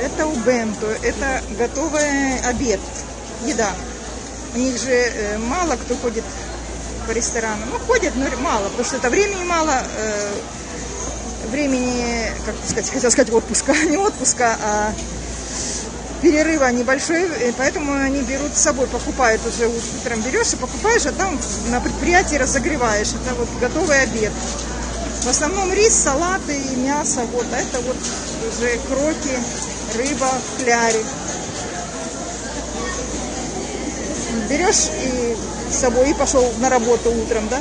Это у Бенто, это готовый обед, еда. У них же мало кто ходит по ресторанам. Ну, ходят, но мало, потому что это времени мало. Времени, как сказать, хотел сказать отпуска, не отпуска, а перерыва небольшой, поэтому они берут с собой, покупают уже утром, берешь и покупаешь, а там на предприятии разогреваешь. Это вот готовый обед. В основном рис, салаты и мясо, вот, а это вот уже кроки, рыба в кляре. Берешь и с собой и пошел на работу утром, да?